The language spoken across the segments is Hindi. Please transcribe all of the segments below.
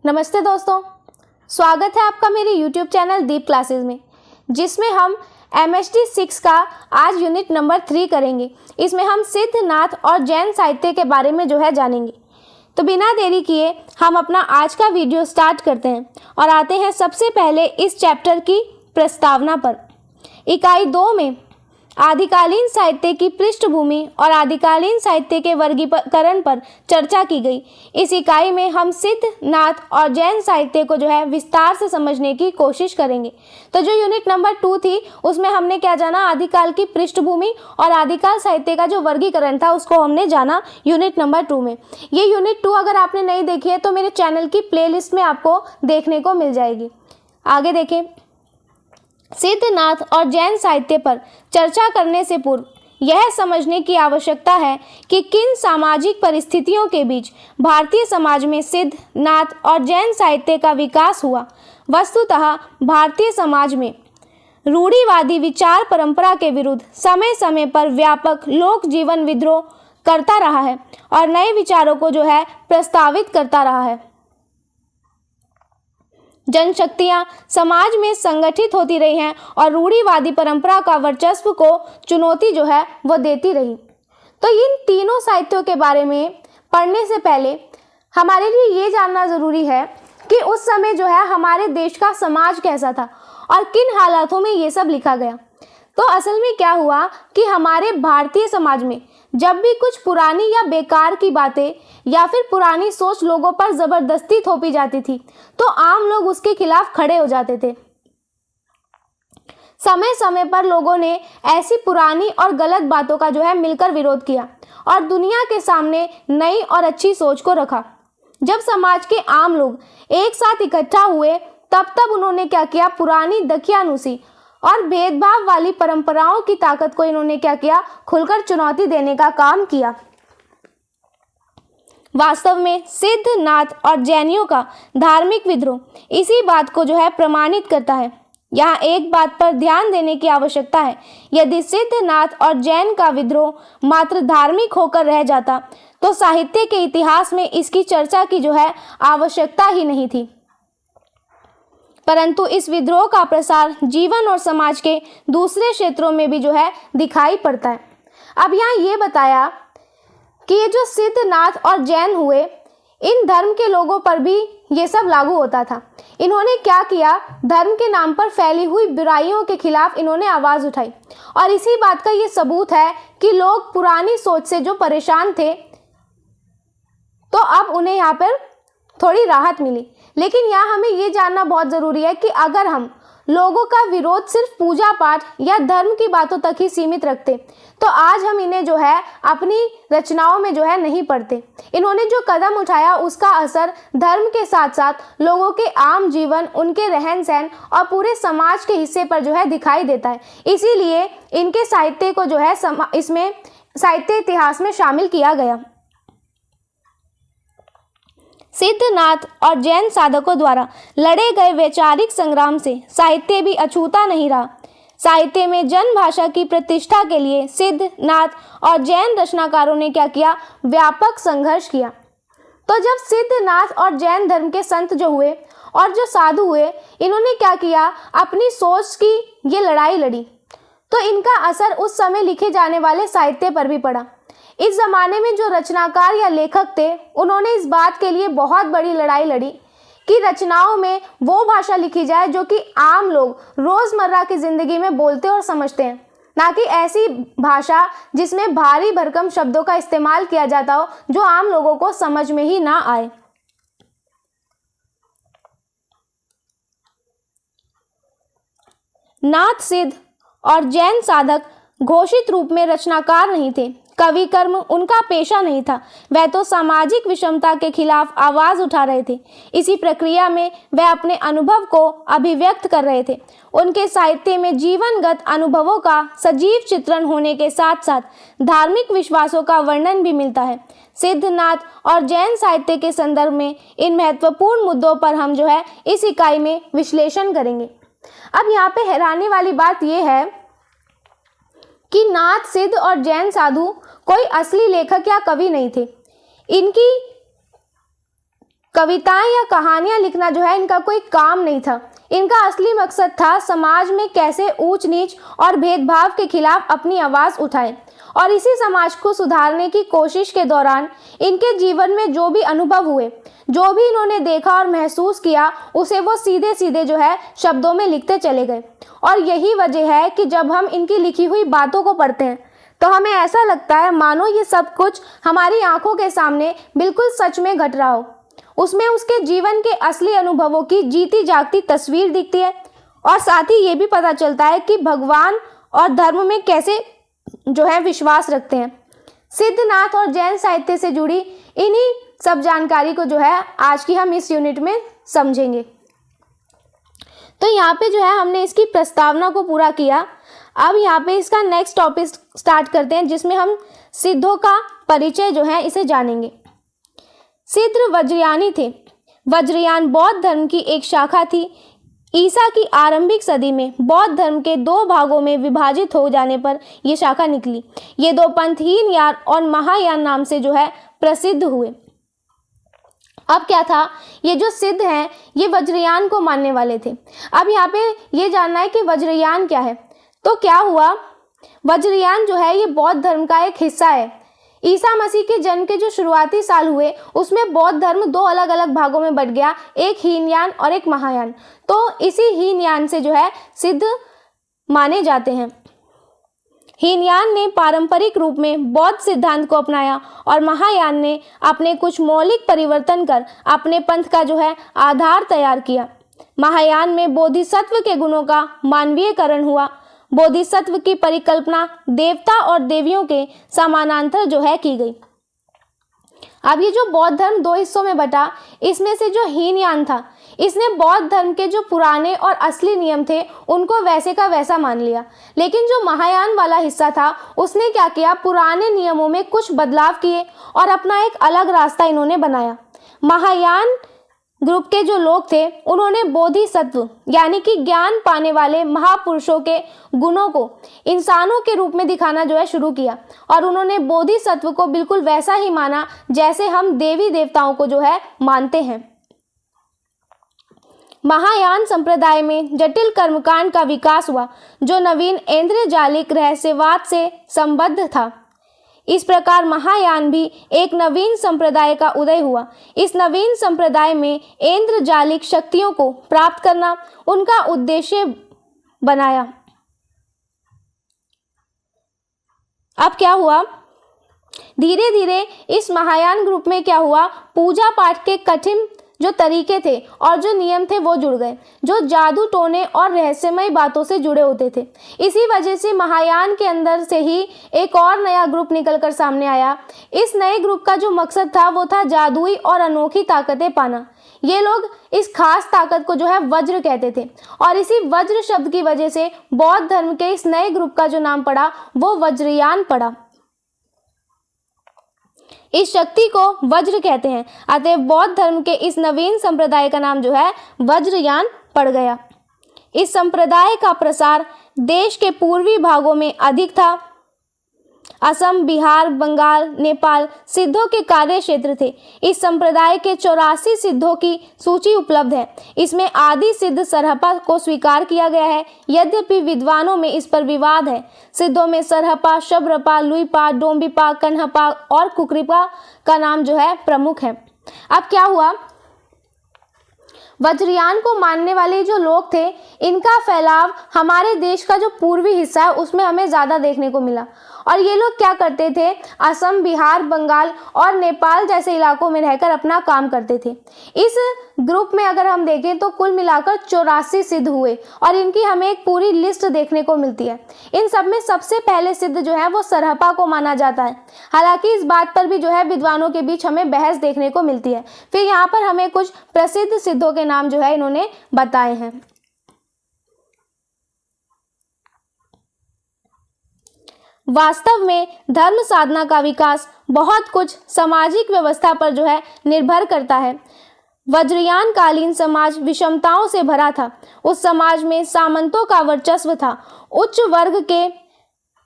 नमस्ते दोस्तों, स्वागत है आपका मेरे YouTube चैनल दीप क्लासेस में, जिसमें हम MSD 6 का आज यूनिट नंबर 3 करेंगे। इसमें हम सिद्ध, नाथ और जैन साहित्य के बारे में जानेंगे। तो बिना देरी किए हम अपना आज का वीडियो स्टार्ट करते हैं और आते हैं सबसे पहले इस चैप्टर की प्रस्तावना पर। इकाई 2 में आदिकालीन साहित्य की पृष्ठभूमि और आदिकालीन साहित्य के वर्गीकरण पर चर्चा की गई। इस इकाई में हम सिद्ध, नाथ और जैन साहित्य को विस्तार से समझने की कोशिश करेंगे। तो जो यूनिट नंबर 2 थी उसमें हमने क्या जाना, आदिकाल की पृष्ठभूमि और आदिकाल साहित्य का जो वर्गीकरण था उसको हमने जाना यूनिट नंबर 2 में। ये यूनिट 2 अगर आपने नहीं देखी है तो मेरे चैनल की प्लेलिस्ट में आपको देखने को मिल जाएगी। आगे देखें, सिद्ध, नाथ और जैन साहित्य पर चर्चा करने से पूर्व यह समझने की आवश्यकता है कि किन सामाजिक परिस्थितियों के बीच भारतीय समाज में सिद्ध, नाथ और जैन साहित्य का विकास हुआ। वस्तुतः भारतीय समाज में रूढ़िवादी विचार परंपरा के विरुद्ध समय समय पर व्यापक लोक जीवन विद्रोह करता रहा है और नए विचारों को प्रस्तावित करता रहा है। जनशक्तियां समाज में संगठित होती रही हैं और रूढ़िवादी परंपरा का वर्चस्व को चुनौती वो देती रही। तो इन तीनों साहित्यों के बारे में पढ़ने से पहले हमारे लिए ये जानना ज़रूरी है कि उस समय हमारे देश का समाज कैसा था और किन हालातों में ये सब लिखा गया। तो असल में क्या हुआ कि हमारे भारतीय समाज में जब भी कुछ पुरानी या बेकार की बातें या फिर पुरानी सोच लोगों पर ज़बरदस्ती थोपी जाती थी तो आम लोग उसके खिलाफ खड़े हो जाते थे। समय समय पर लोगों ने ऐसी पुरानी और गलत बातों का मिलकर विरोध किया और दुनिया के सामने नई और अच्छी सोच को रखा। जब समाज के आम लोग एक साथ इकट्ठा हुए तब उन्होंने क्या किया, पुरानी दकियानूसी और भेदभाव वाली परंपराओं की ताकत को इन्होंने क्या किया, खुलकर चुनौती देने का काम किया। वास्तव में सिद्ध, नाथ और जैनियों का धार्मिक विद्रोह इसी बात को प्रमाणित करता है। यहाँ एक बात पर ध्यान देने की आवश्यकता है, यदि सिद्ध, नाथ और जैन का विद्रोह मात्र धार्मिक होकर रह जाता तो साहित्य के इतिहास में इसकी चर्चा की आवश्यकता ही नहीं थी। परंतु इस विद्रोह का प्रसार जीवन और समाज के दूसरे क्षेत्रों में भी दिखाई पड़ता है। अब यहाँ ये बताया कि ये जो सिद्ध, नाथ और जैन हुए, इन धर्म के लोगों पर भी ये सब लागू होता था। इन्होंने क्या किया, धर्म के नाम पर फैली हुई बुराइयों के खिलाफ इन्होंने आवाज़ उठाई और इसी बात का ये सबूत है कि लोग पुरानी सोच से जो परेशान थे तो अब उन्हें यहाँ पर थोड़ी राहत मिली। लेकिन यहाँ हमें ये जानना बहुत ज़रूरी है कि अगर हम लोगों का विरोध सिर्फ पूजा पाठ या धर्म की बातों तक ही सीमित रखते तो आज हम इन्हें अपनी रचनाओं में नहीं पढ़ते। इन्होंने जो कदम उठाया उसका असर धर्म के साथ साथ लोगों के आम जीवन, उनके रहन सहन और पूरे समाज के हिस्से पर दिखाई देता है। इसीलिए इनके साहित्य को इसमें साहित्य इतिहास में शामिल किया गया। सिद्ध, नाथ और जैन साधकों द्वारा लड़े गए वैचारिक संग्राम से साहित्य भी अछूता नहीं रहा। साहित्य में जन भाषा की प्रतिष्ठा के लिए सिद्ध, नाथ और जैन रचनाकारों ने क्या किया, व्यापक संघर्ष किया। तो जब सिद्ध, नाथ और जैन धर्म के संत जो हुए और जो साधु हुए, इन्होंने क्या किया, अपनी सोच की ये लड़ाई लड़ी तो इनका असर उस समय लिखे जाने वाले साहित्य पर भी पड़ा। इस जमाने में जो रचनाकार या लेखक थे उन्होंने इस बात के लिए बहुत बड़ी लड़ाई लड़ी कि रचनाओं में वो भाषा लिखी जाए जो कि आम लोग रोज़मर्रा की ज़िंदगी में बोलते और समझते हैं, ना कि ऐसी भाषा जिसमें भारी भरकम शब्दों का इस्तेमाल किया जाता हो जो आम लोगों को समझ में ही ना आए। नाथ, सिद्ध और जैन साधक घोषित रूप में रचनाकार नहीं थे। कवि कर्म उनका पेशा नहीं था। वह तो सामाजिक विषमता के खिलाफ आवाज़ उठा रहे थे। इसी प्रक्रिया में वह अपने अनुभव को अभिव्यक्त कर रहे थे। उनके साहित्य में जीवनगत अनुभवों का सजीव चित्रण होने के साथ साथ धार्मिक विश्वासों का वर्णन भी मिलता है। सिद्ध, नाथ और जैन साहित्य के संदर्भ में इन महत्वपूर्ण मुद्दों पर हम इस इकाई में विश्लेषण करेंगे। अब यहाँ पे हैरानी वाली बात यह है कि नाथ, सिद्ध और जैन साधु कोई असली लेखक या कवि नहीं थे। इनकी कविताएं या कहानियां लिखना जो है इनका कोई काम नहीं था। इनका असली मकसद था समाज में कैसे ऊंच नीच और भेदभाव के खिलाफ अपनी आवाज उठाए, और इसी समाज को सुधारने की कोशिश के दौरान इनके जीवन में जो भी अनुभव हुए, जो भी इन्होंने देखा और महसूस किया, उसे वो सीधे सीधे जो है शब्दों में लिखते चले गए। और यही वजह है कि जब हम इनकी लिखी हुई बातों को पढ़ते हैं तो हमें ऐसा लगता है मानो ये सब कुछ हमारी आंखों के सामने बिल्कुल सच में घट रहा हो। उसमें उसके जीवन के असली अनुभवों की जीती जागती तस्वीर दिखती है, और साथ ही ये भी पता चलता है कि भगवान और धर्म में कैसे जो है विश्वास रखते हैं। सिद्धनाथ और जैन साहित्य से जुड़ी इन्हीं सब जानकारी को जो है आज की हम इस यूनिट में समझेंगे। तो यहाँ पे जो है हमने इसकी प्रस्तावना को पूरा किया। अब यहाँ पे इसका नेक्स्ट टॉपिक स्टार्ट करते हैं, जिसमें हम सिद्धों का परिचय जो है इसे जानेंगे। सिद्ध वज्रयानी थे। वज्रयान बौद्ध धर्म की एक शाखा थी। ईसा की आरंभिक सदी में बौद्ध धर्म के दो भागों में विभाजित हो जाने पर यह शाखा निकली। ये दो पंथ हीनयान और महायान नाम से जो है प्रसिद्ध हुए। अब क्या था, ये जो सिद्ध हैं ये वज्रयान को मानने वाले थे। अब यहाँ पे ये जानना है कि वज्रयान क्या है। तो क्या हुआ, वज्रयान जो है ये बौद्ध धर्म का एक हिस्सा है। ईसा मसीह के जन्म के जो शुरुआती साल हुए उसमें बौद्ध धर्म दो अलग अलग भागों में बट गया, एक हीनयान और एक महायान। तो इसी हीनयान से जो है सिद्ध माने जाते हैं। हीनयान ने पारंपरिक रूप में बौद्ध सिद्धांत को अपनाया और महायान ने अपने कुछ मौलिक परिवर्तन कर अपने पंथ का जो है आधार तैयार किया। महायान में बोधिसत्व के गुणों का मानवीयकरण हुआ। बोधिसत्व की परिकल्पना देवता और देवियों के समानांतर जो है की गई। अब ये जो बौद्ध धर्म दो हिस्सों में बटा, इसमें से जो हीनयान था इसने बौद्ध धर्म के जो पुराने और असली नियम थे उनको वैसे का वैसा मान लिया, लेकिन जो महायान वाला हिस्सा था उसने क्या किया, पुराने नियमों में कुछ बदलाव किए और अपना एक अलग रास्ता इन्होंने बनाया। महायान ग्रुप के जो लोग थे उन्होंने बोधिसत्व यानी कि ज्ञान पाने वाले महापुरुषों के गुणों को इंसानों के रूप में दिखाना जो है शुरू किया, और उन्होंने बोधिसत्व को बिल्कुल वैसा ही माना जैसे हम देवी देवताओं को जो है मानते हैं। महायान संप्रदाय में जटिल कर्मकांड का विकास हुआ जो नवीन इंद्रजालिक रहस्यवाद से संबद्ध था। इस प्रकार महायान भी एक नवीन संप्रदाय का उदय हुआ। इस नवीन संप्रदाय में इंद्रजालिक शक्तियों को प्राप्त करना उनका उद्देश्य बनाया। अब क्या हुआ, धीरे धीरे इस महायान ग्रुप में क्या हुआ, पूजा पाठ के कठिन जो तरीके थे और जो नियम थे वो जुड़ गए, जो जादू टोने और रहस्यमय बातों से जुड़े होते थे। इसी वजह से महायान के अंदर से ही एक और नया ग्रुप निकलकर सामने आया। इस नए ग्रुप का जो मकसद था वो था जादुई और अनोखी ताकतें पाना। ये लोग इस खास ताकत को जो है वज्र कहते थे, और इसी वज्र शब्द की वजह से बौद्ध धर्म के इस नए ग्रुप का जो नाम पड़ा वो वज्रयान पड़ा। इस शक्ति को वज्र कहते हैं, अतः बौद्ध धर्म के इस नवीन संप्रदाय का नाम जो है वज्रयान पड़ गया। इस संप्रदाय का प्रसार देश के पूर्वी भागों में अधिक था। असम, बिहार, बंगाल, नेपाल सिद्धों के कार्य क्षेत्र थे। इस संप्रदाय के 84 सिद्धों की सूची उपलब्ध है। इसमें आदि सिद्ध सरहपा को स्वीकार किया गया है, यद्यपि विद्वानों में इस पर विवाद है। सिद्धों में सरहपा, शबरपा, लुईपा, डोम्बिपा, कन्हपा और कुकरीपा का नाम जो है प्रमुख है। अब क्या हुआ, वज्रयान को मानने वाले जो लोग थे इनका फैलाव हमारे देश का जो पूर्वी हिस्सा है उसमें हमें ज़्यादा देखने को मिला। और ये लोग क्या करते थे, असम, बिहार, बंगाल और नेपाल जैसे इलाकों में रहकर अपना काम करते थे। इस ग्रुप में अगर हम देखें तो कुल मिलाकर 84 सिद्ध हुए, और इनकी हमें एक पूरी लिस्ट देखने को मिलती है। इन सब में सबसे पहले सिद्ध जो है वो सरहपा को माना जाता है। हालांकि इस बात पर भी जो है विद्वानों के बीच हमें बहस देखने को मिलती है। फिर यहाँ पर हमें कुछ प्रसिद्ध सिद्धों के नाम जो है इन्होंने बताए हैं। वास्तव में धर्म साधना का विकास बहुत कुछ सामाजिक व्यवस्था पर जो है निर्भर करता है। वज्रयान कालीन समाज विषमताओं से भरा था। उस समाज में सामंतों का वर्चस्व था। उच्च वर्ग के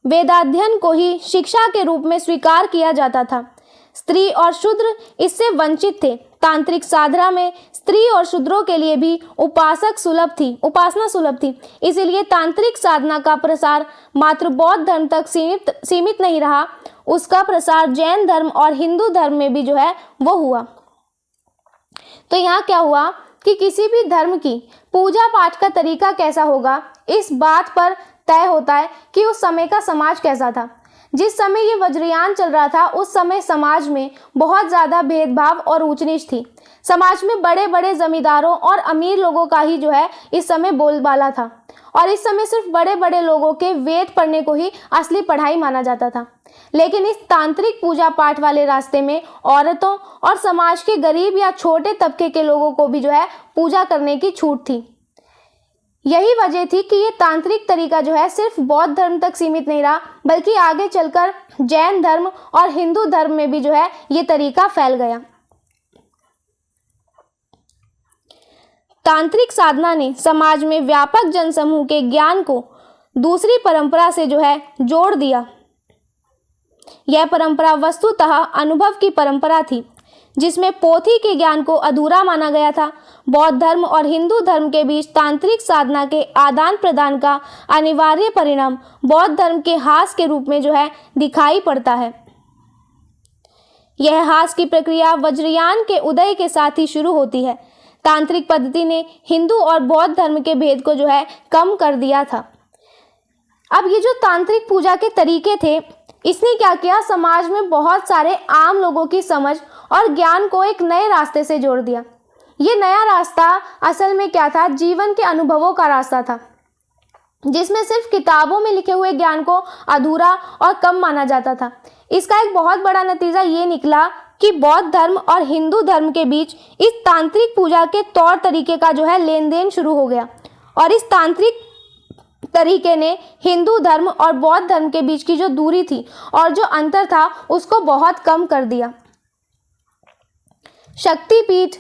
वेदाध्ययन को ही शिक्षा के रूप में स्वीकार किया जाता था। स्त्री और शूद्र इससे वंचित थे। तांत्रिक साधना में स्त्री और शूद्रों के लिए भी उपासना सुलभ थी। इसीलिए तांत्रिक साधना का प्रसार मात्र बौद्ध धर्म तक सीमित नहीं रहा, उसका प्रसार जैन धर्म और हिंदू धर्म में भी जो है वो हुआ। तो यहाँ क्या हुआ कि किसी भी धर्म की पूजा पाठ का तरीका कैसा होगा, इस बात पर तय होता है कि उस समय का समाज कैसा था। जिस समय ये वज्रयान चल रहा था उस समय समाज में बहुत ज़्यादा भेदभाव और ऊंच नीच थी। समाज में बड़े बड़े जमींदारों और अमीर लोगों का ही जो है इस समय बोलबाला था, और इस समय सिर्फ बड़े बड़े लोगों के वेद पढ़ने को ही असली पढ़ाई माना जाता था। लेकिन इस तांत्रिक पूजा पाठ वाले रास्ते में औरतों और समाज के गरीब या छोटे तबके के लोगों को भी जो है पूजा करने की छूट थी। यही वजह थी कि ये तांत्रिक तरीका जो है सिर्फ बौद्ध धर्म तक सीमित नहीं रहा, बल्कि आगे चलकर जैन धर्म और हिंदू धर्म में भी जो है ये तरीका फैल गया। तांत्रिक साधना ने समाज में व्यापक जनसमूह के ज्ञान को दूसरी परंपरा से जो है जोड़ दिया। यह परंपरा वस्तुतः अनुभव की परंपरा थी, जिसमें पोथी के ज्ञान को अधूरा माना गया था। बौद्ध धर्म और हिंदू धर्म के बीच तांत्रिक साधना के आदान प्रदान का अनिवार्य परिणाम बौद्ध धर्म के ह्रास के रूप में जो है दिखाई पड़ता है। यह ह्रास की प्रक्रिया वज्रयान के उदय के साथ ही शुरू होती है। तांत्रिक पद्धति ने हिंदू और बौद्ध धर्म के भेद को जो है कम कर दिया था। अब ये जो तांत्रिक पूजा के तरीके थे, इसने क्या किया, समाज में बहुत सारे आम लोगों की समझ और ज्ञान को एक नए रास्ते से जोड़ दिया। ये नया रास्ता असल में क्या था, जीवन के अनुभवों का रास्ता था, जिसमें सिर्फ किताबों में लिखे हुए ज्ञान को अधूरा और कम माना जाता था। इसका एक बहुत बड़ा नतीजा ये निकला कि बौद्ध धर्म और हिंदू धर्म के बीच इस तांत्रिक पूजा के तौर तरीके का जो है लेन देन शुरू हो गया, और इस तांत्रिक तरीके ने हिंदू धर्म और बौद्ध धर्म के बीच की जो दूरी थी और जो अंतर था उसको बहुत कम कर दिया। शक्तिपीठ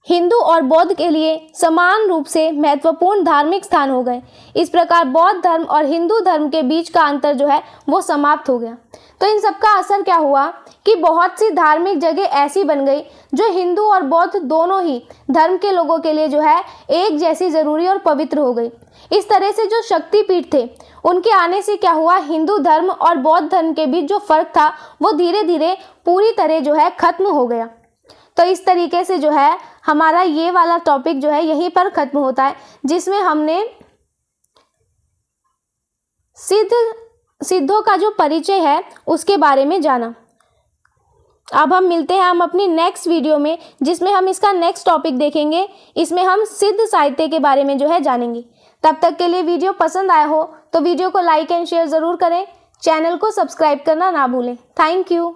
हिंदू और बौद्ध के लिए समान रूप से महत्वपूर्ण धार्मिक स्थान हो गए। इस प्रकार बौद्ध धर्म और हिंदू धर्म के बीच का अंतर जो है वो समाप्त हो गया। तो इन सब का असर क्या हुआ कि बहुत सी धार्मिक जगह ऐसी बन गई जो हिंदू और बौद्ध दोनों ही धर्म के लोगों के लिए जो है एक जैसी जरूरी और पवित्र हो गई। इस तरह से जो शक्तिपीठ थे उनके आने से क्या हुआ, हिंदू धर्म और बौद्ध धर्म के बीच जो फर्क था वो धीरे धीरे पूरी तरह जो है खत्म हो गया। तो इस तरीके से जो है हमारा ये वाला टॉपिक जो है यहीं पर खत्म होता है, जिसमें हमने सिद्धों का जो परिचय है उसके बारे में जाना। अब हम मिलते हैं हम अपनी नेक्स्ट वीडियो में, जिसमें हम इसका नेक्स्ट टॉपिक देखेंगे। इसमें हम सिद्ध साहित्य के बारे में जो है जानेंगे। तब तक के लिए वीडियो पसंद आया हो तो वीडियो को लाइक एंड शेयर ज़रूर करें। चैनल को सब्सक्राइब करना ना भूलें। Thank you.